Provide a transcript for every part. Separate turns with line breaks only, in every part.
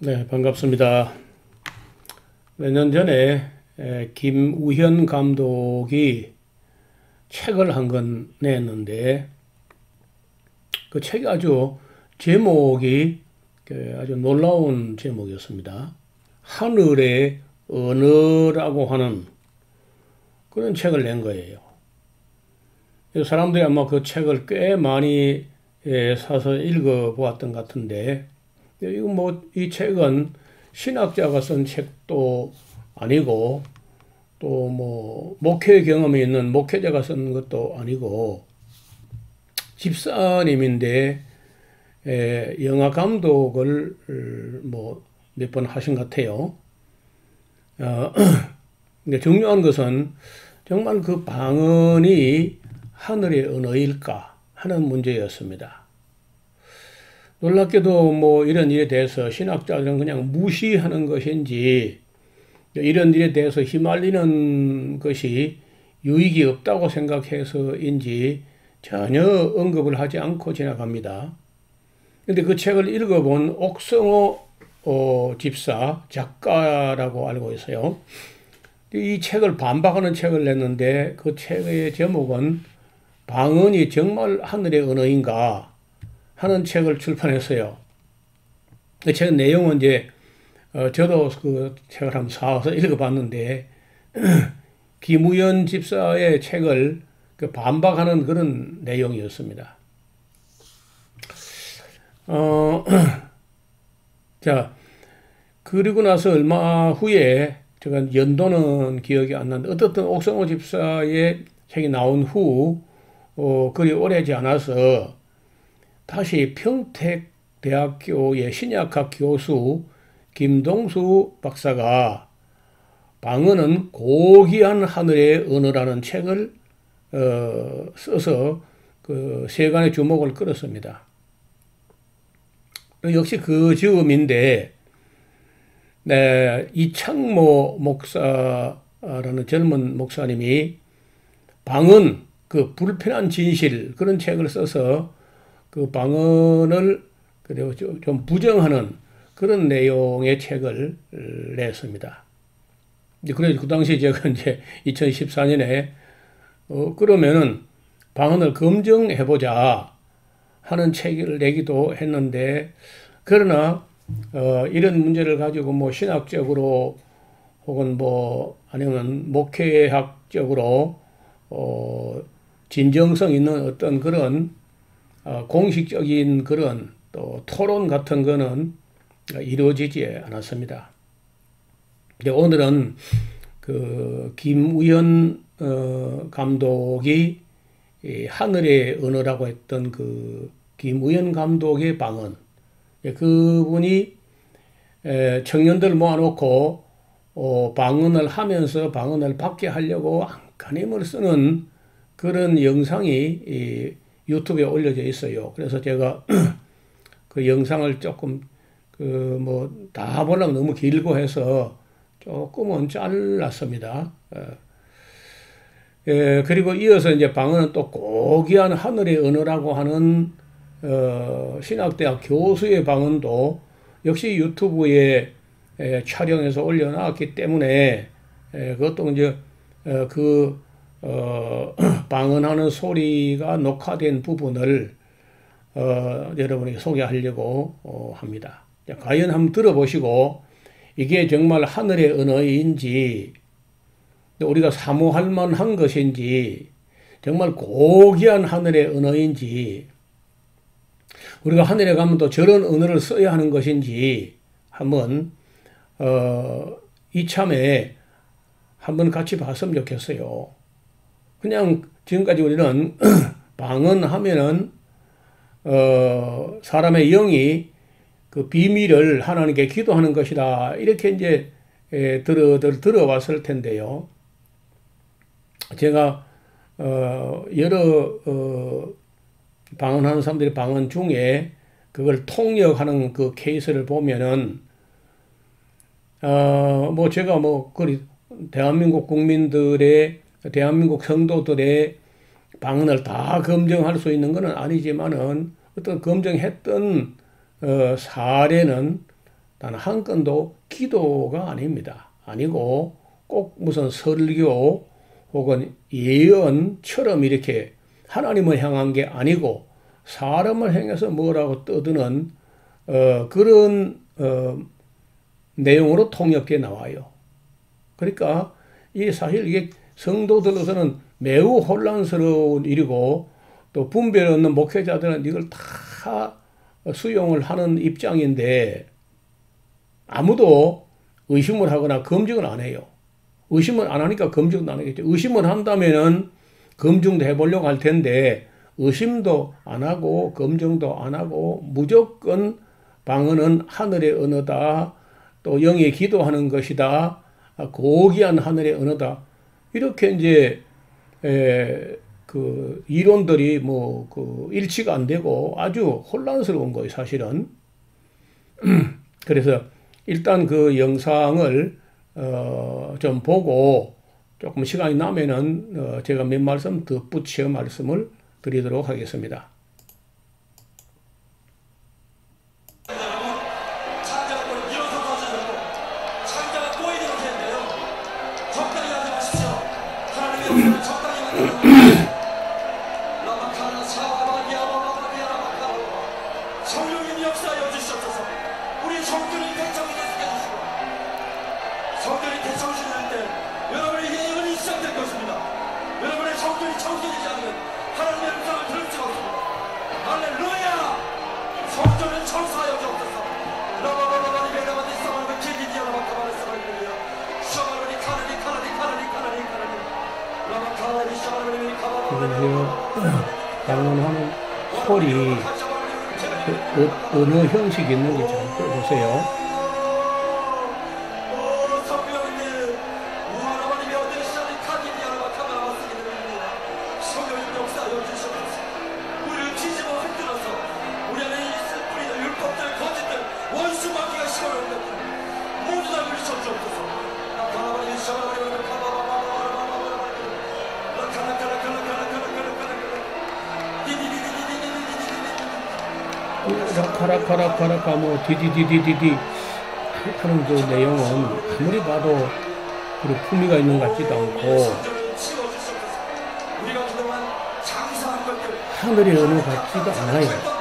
네, 반갑습니다. 몇 년 전에 김우현 감독이 책을 한 권 냈는데 그 책이 아주 제목이 아주 놀라운 제목이었습니다. 하늘의 언어라고 하는 그런 책을 낸 거예요. 사람들이 아마 그 책을 꽤 많이 사서 읽어 보았던 것 같은데 이거 이 책은 신학자가 쓴 책도 아니고 또 목회 경험이 있는 목회자가 쓴 것도 아니고 집사님인데 영화 감독을 몇 번 하신 것 같아요. 근데 중요한 것은 정말 그 방언이 하늘의 언어일까 하는 문제였습니다. 놀랍게도 이런 일에 대해서 신학자들은 그냥 무시하는 것인지 이런 일에 대해서 휘말리는 것이 유익이 없다고 생각해서인지 전혀 언급을 하지 않고 지나갑니다. 근데 그 책을 읽어본 옥성호 집사 작가라고 알고 있어요. 이 책을 반박하는 책을 냈는데 그 책의 제목은 방언이 정말 하늘의 언어인가 하는 책을 출판했어요. 그 책 내용은 저도 그 책을 한번 사와서 읽어봤는데 김우현 집사의 책을 반박하는 그런 내용이었습니다. 자, 그리고 나서 얼마 후에 제가 연도는 기억이 안 나는데 어떻든 옥성호 집사의 책이 나온 후 그리 오래지 않아서 다시 평택대학교의 신약학 교수 김동수 박사가 방언은 고귀한 하늘의 언어라는 책을 써서 그 세간의 주목을 끌었습니다. 역시 그 즈음인데 이창모 목사라는 젊은 목사님이 방언 그 불편한 진실 그런 책을 써서 그 방언을 그리고 좀 부정하는 그런 내용의 책을 냈습니다. 그래서 그 당시 제가 2014년에 그러면은 방언을 검증해보자 하는 책을 내기도 했는데 그러나 이런 문제를 가지고 신학적으로 혹은 아니면 목회학적으로 진정성 있는 어떤 그런 공식적인 그런 또 토론 같은 거는 이루어지지 않았습니다. 오늘은 그 김우현 감독이 하늘의 언어라고 했던 그 김우현 감독의 방언, 그분이 청년들 모아놓고 방언을 하면서 방언을 받게 하려고 안간힘을 쓰는 그런 영상이 유튜브에 올려져 있어요. 그래서 제가 그 영상을 조금 다 보려면 너무 길고 해서 조금은 잘랐습니다. 그리고 이어서 방언은 또 고귀한 하늘의 언어라고 하는 신학대학 교수의 방언도 역시 유튜브에 촬영해서 올려놨기 때문에 그것도 방언하는 소리가 녹화된 부분을 여러분에게 소개하려고 합니다. 자, 과연 한번 들어보시고 이게 정말 하늘의 언어인지 우리가 사모할 만한 것인지 정말 고귀한 하늘의 언어인지 우리가 하늘에 가면 또 저런 언어를 써야 하는 것인지 한번 이참에 한번 같이 봤으면 좋겠어요. 그냥 지금까지 우리는 방언하면은 사람의 영이 그 비밀을 하나님께 기도하는 것이다 이렇게 들어왔을 텐데요. 제가 여러 방언하는 사람들의 방언 중에 그걸 통역하는 그 케이스를 보면은 제가 대한민국 국민들의 대한민국 성도들의 방언을 다 검증할 수 있는 것은 아니지만은 어떤 검증했던 사례는 단 한 건도 기도가 아닙니다. 아니고 꼭 무슨 설교 혹은 예언처럼 이렇게 하나님을 향한 게 아니고 사람을 향해서 뭐라고 떠드는 그런 내용으로 통역해 나와요. 그러니까 이 사실 이게 성도들로서는 매우 혼란스러운 일이고 또 분별 없는 목회자들은 이걸 다 수용을 하는 입장인데 아무도 의심을 하거나 검증을 안 해요. 의심을 안 하니까 검증도 안 하겠죠. 의심을 한다면은 검증도 해보려고 할 텐데 의심도 안 하고 검증도 안 하고 무조건 방언은 하늘의 언어다. 또 영이 기도하는 것이다. 고귀한 하늘의 언어다. 이렇게 이제 그 이론들이 뭐 그 일치가 안 되고 아주 혼란스러운 거예요, 사실은. 그래서 일단 그 영상을 좀 보고 조금 시간이 나면은 제가 몇 말씀 덧붙여 말씀을 드리도록 하겠습니다.
성령님 역사하여 주시옵소서. 우리 성전이 대청시게 해주시고 성전이 대청시될 때 여러분의 예언이 시작될 것입니다. 여러분의 성전이 청소되지 않으면 하나님의 음성을 들을 수가 없습니다. 할렐루야. 성전을 청소하여 주옵소서. 라바바바바리 베라바디 사바르베 키디디아라바카바레 사바르베리야 샤바르베리 카라리 카라리 카라리 카라리 카라리 라바카라리 샤바르베리 카바바레
방언하는 소리 어느 형식이 있는지 잘 들어보세요. 카라카라카라카 뭐 디디디디디디 하는 그 내용은 아무리 봐도 그리 품위가 있는 것 같지도 않고 하늘의 언어 같지도 않아요.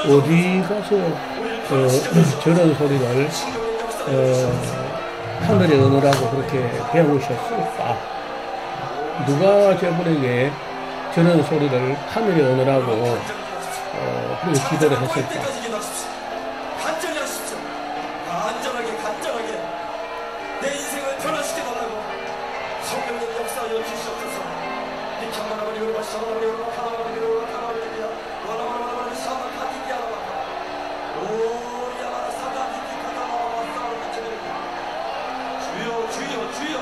어디 가서 저런 소리를 하늘의 언어라고 그렇게 배우셨을까? 누가 저분에게 저런 소리를 하늘의 언어라고 그렇게 기도를 했을까?
간절히 하십시오. 간절하게 내 인생을 변화시켜달라고 성령님 역사하여 주시옵소서. 주여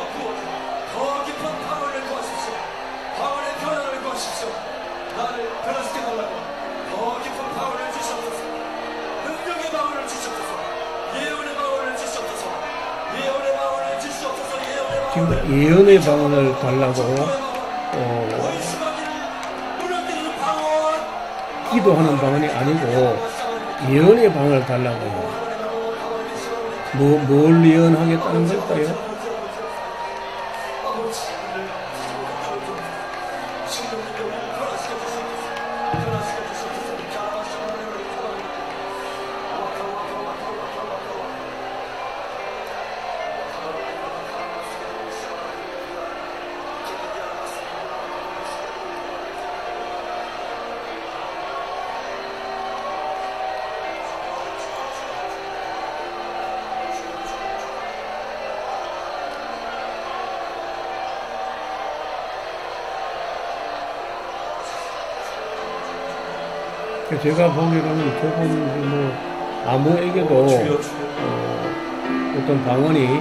더 깊은 방언을 구하십시오. 방언의 변화를 구하십시오. 나를 변화시켜달라고 더 깊은 방언을 주시옵소서. 능력의 방언을 주시옵소서. 예언의 방언을 주시옵소서. 예언의 방언을 주시옵소서.
지금 예언의 방언을 달라고 기도하는 방언이 아니고 예언의 방언을 달라고 뭘 예언하겠다는 걸까요? 제가 보기로는 저분 뭐 아무에게도 어떤 방언이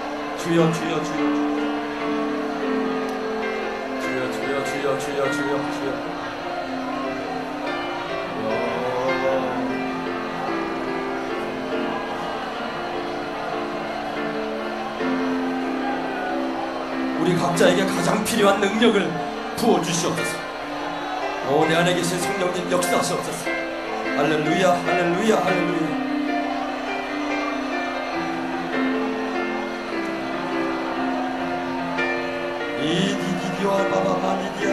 주여 주여 주여 주여 주여 주여 주여 주여 주여. 우리 각자에게 가장 필요한 능력을 부어주시옵소서. 내 안에 계신 성령님 역사하시옵소서. 할렐루야 할렐루야 할렐루야. 이디디디와 바바마니디아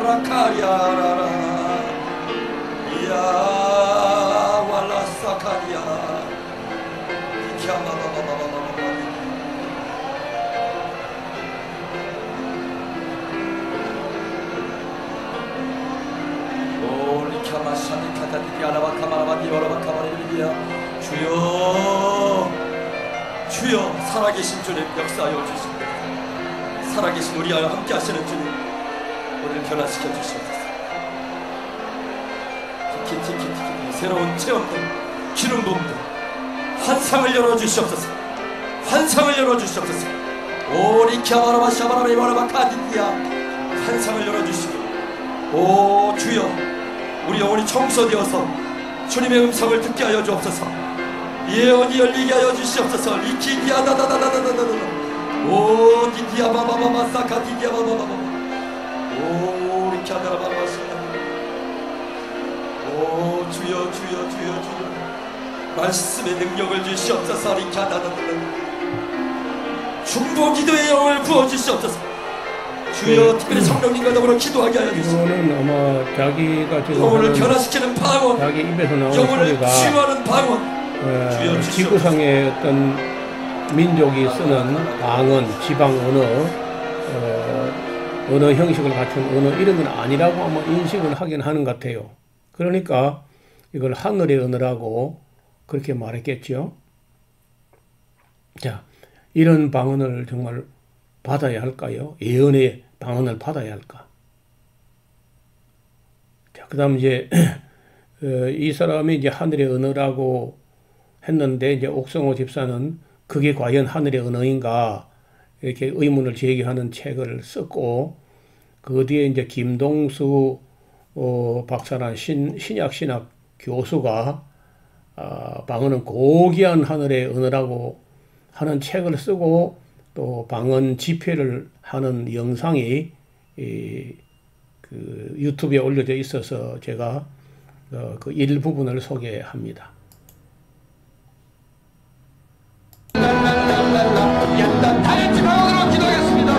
라카리아라라 이야 왈라사카리아 이키아마바바바바바바. 주여 주여 살아계신 주님 역사하여 주시옵소서. 살아계신 우리와 함께 하시는 주님 오늘 변화시켜 주시옵소서. 티키티키티키 새로운 체험들 기름 부음들 환상을 열어주시옵소서. 환상을 열어주시옵소서. 오 리키아바라바 샤바라바 이바라바 카디디아 환상을 열어주시고 오 주여 우리 영혼이 청소되어서 주님의 음성을 듣게 하여 주옵소서. 예언이 열리게 하여 주시옵소서. 리키디아다다다다다다다 오 디디아바바바바 사카 디디아바바바바 오 리키아다라바바샤 오 주여 주여 주여 주여 말씀의 능력을 주시옵소서. 리키아다다다다 중보 기도의 영을 부어주시옵소서. 주여 특별히 성령님과 더불어 기도하게 하여 주시옵소서.
이거는 아마 자기가 지금
영혼을 변화시키는 방언,
자기 입에서 나오는
영혼을
소리가
치유하는 방언.
지구상의 어떤 민족이 쓰는 방언, 지방 언어, 언어 형식을 갖춘 언어 이런 건 아니라고 아마 인식을 하긴 하는 것 같아요. 그러니까 이걸 하늘의 언어라고 그렇게 말했겠죠. 자, 이런 방언을 정말 받아야 할까요? 예언의 방언을 받아야 할까? 자, 그 다음 이제, 이 사람이 이제 하늘의 언어라고 했는데, 이제 옥성호 집사는 그게 과연 하늘의 언어인가? 이렇게 의문을 제기하는 책을 썼고, 그 뒤에 이제 김동수 박사란 신약신학 교수가 방언은 고귀한 하늘의 언어라고 하는 책을 쓰고 또 방언 집회를 하는 영상이 그 유튜브에 올려져 있어서 제가 그 일부분을 소개합니다.
다이어트 방언으로 기도하겠습니다.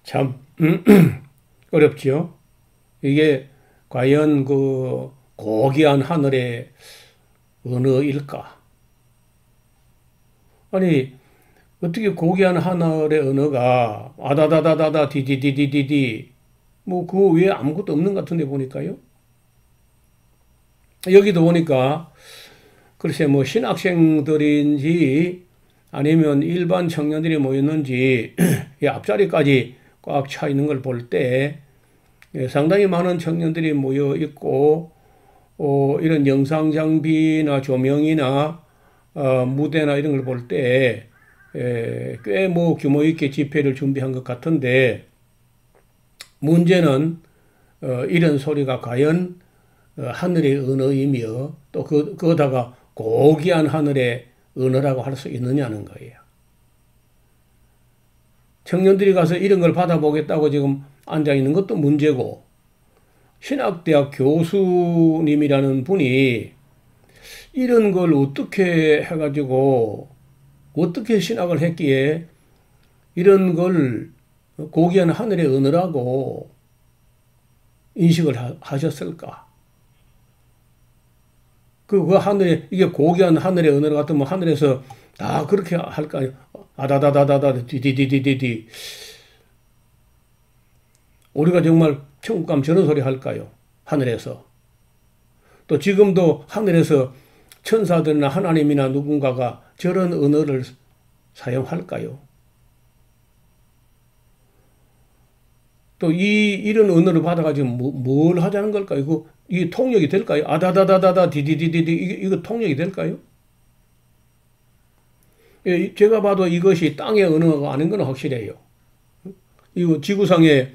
참 어렵지요. 이게 과연 그 고귀한 하늘의 언어일까? 아니 어떻게 고귀한 하늘의 언어가 아다다다다다 디디디디디디 뭐 그 외에 아무것도 없는 것 같은데 보니까요. 여기도 보니까 글쎄 뭐 신학생들인지 아니면 일반 청년들이 모였는지 이 앞자리까지 꽉 차 있는 걸 볼 때 상당히 많은 청년들이 모여 있고 이런 영상 장비나 조명이나 무대나 이런 걸 볼 때 꽤 뭐 규모 있게 집회를 준비한 것 같은데 문제는 이런 소리가 과연 하늘의 언어이며 또 그거다가 고귀한 하늘의 언어라고 할 수 있느냐는 거예요. 청년들이 가서 이런 걸 받아보겠다고 지금 앉아있는 것도 문제고 신학대학 교수님이라는 분이 이런 걸 어떻게 해가지고 어떻게 신학을 했기에 이런 걸 고귀한 하늘의 언어라고 인식을 하셨을까? 그 하늘에, 이게 고귀한 하늘의 언어 같으면 하늘에서 다 그렇게 할까요? 아다다다다다, 디디디디디디. 우리가 정말 천국 가면 저런 소리 할까요? 하늘에서. 또 지금도 하늘에서 천사들이나 하나님이나 누군가가 저런 언어를 사용할까요? 또 이런 언어를 받아가지고 뭘 하자는 걸까요? 이게 통역이 될까요? 아다다다다다 디디디디디 이거 통역이 될까요? 예, 제가 봐도 이것이 땅의 언어가 아닌 건 확실해요. 이거 지구상의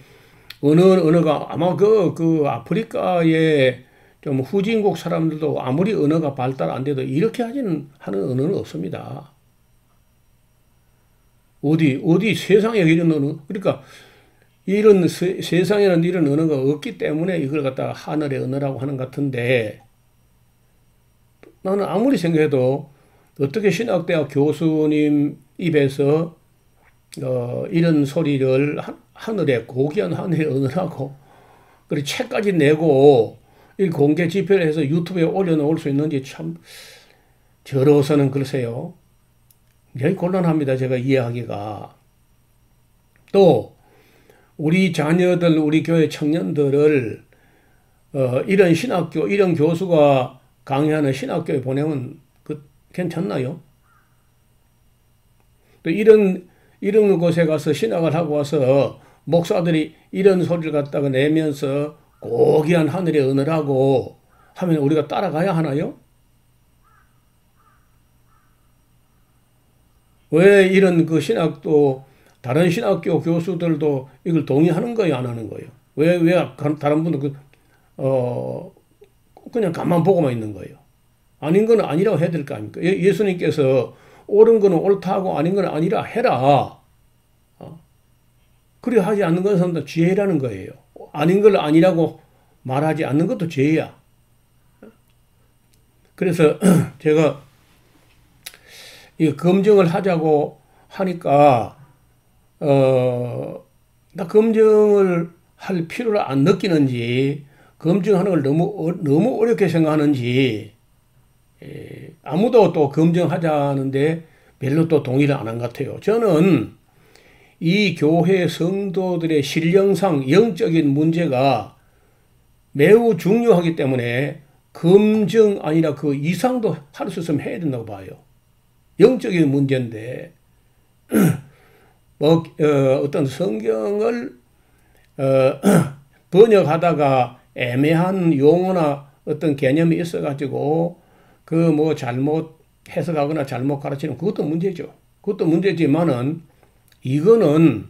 언어가 아마 그 아프리카의 좀 후진국 사람들도 아무리 언어가 발달 안 돼도 이렇게 하는 언어는 없습니다. 어디 세상에 이런 언어, 그러니까 이런 세상에는 이런 언어가 없기 때문에 이걸 갖다가 하늘의 언어라고 하는 것 같은데 나는 아무리 생각해도 어떻게 신학대학 교수님 입에서 이런 소리를 하늘의 고귀한 하늘의 언어라고 그리고 책까지 내고 이 공개 집회를 해서 유튜브에 올려놓을 수 있는지 참 저로서는 글쎄요. 굉장히 곤란합니다. 제가 이해하기가. 또 우리 자녀들, 우리 교회 청년들을 이런 신학교, 이런 교수가 강의하는 신학교에 보내면 괜찮나요? 또 이런 곳에 가서 신학을 하고 와서 목사들이 이런 소리를 갖다가 내면서 고귀한 하늘의 언어라고 하면 우리가 따라가야 하나요? 왜 이런 그 신학도 다른 신학교 교수들도 이걸 동의하는 거예요, 안 하는 거예요? 왜 다른 분들 그냥 가만 보고만 있는 거예요? 아닌 거는 아니라고 해야 될 거 아닙니까? 예수님께서 옳은 거는 옳다고 아닌 거는 아니라 해라. 그래 하지 않는 것은 죄라는 거예요. 아닌 걸 아니라고 말하지 않는 것도 죄야. 그래서 제가 이 검증을 하자고 하니까 나 검증을 할 필요를 안 느끼는지, 검증하는 걸 너무 어렵게 생각하는지, 아무도 또 검증하자는데 별로 또 동의를 안 한 것 같아요. 저는 이 교회 성도들의 신령상 영적인 문제가 매우 중요하기 때문에 검증 아니라 그 이상도 할 수 있으면 해야 된다고 봐요. 영적인 문제인데 어떤 성경을 번역하다가 애매한 용어나 어떤 개념이 있어가지고 그 뭐 잘못 해석하거나 잘못 가르치는 그것도 문제죠. 그것도 문제지만은 이거는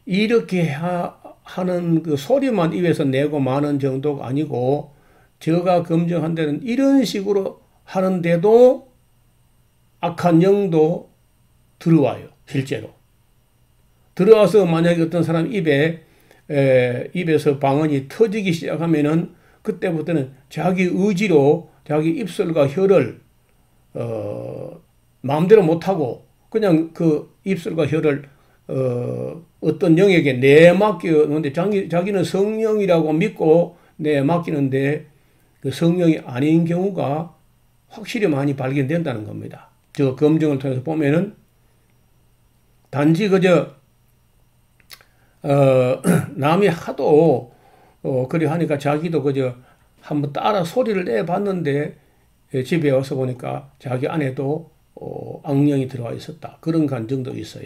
이렇게 하는 그 소리만 입에서 내고 마는 정도가 아니고, 제가 검증한 데는 이런 식으로 하는데도 악한 영도 들어와요. 실제로 들어와서 만약에 어떤 사람 입에서 방언이 터지기 시작하면은 그때부터는 자기 의지로 자기 입술과 혀를 마음대로 못하고 그냥 그 입술과 혀를 어떤 영에게 내맡기는데, 자기는 성령이라고 믿고 내맡기는데 그 성령이 아닌 경우가 확실히 많이 발견된다는 겁니다. 저 검증을 통해서 보면은 단지 그저 남이 하도 그리 하니까 자기도 그저 한번 따라 소리를 내봤는데 집에 와서 보니까 자기 안에도 악령이 들어와 있었다. 그런 간증도 있어요.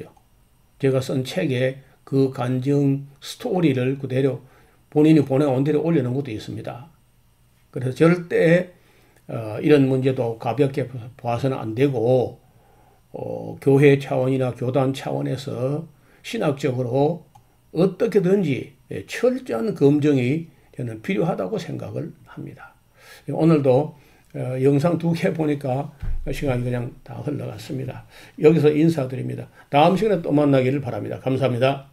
제가 쓴 책에 그 간증 스토리를 그대로 본인이 보내온 대로 올려놓은 것도 있습니다. 그래서 절대 이런 문제도 가볍게 봐서는 안 되고 교회 차원이나 교단 차원에서 신학적으로 어떻게든지 철저한 검증이 저는 필요하다고 생각을 합니다. 오늘도 영상 2개 보니까 시간이 그냥 다 흘러갔습니다. 여기서 인사드립니다. 다음 시간에 또 만나기를 바랍니다. 감사합니다.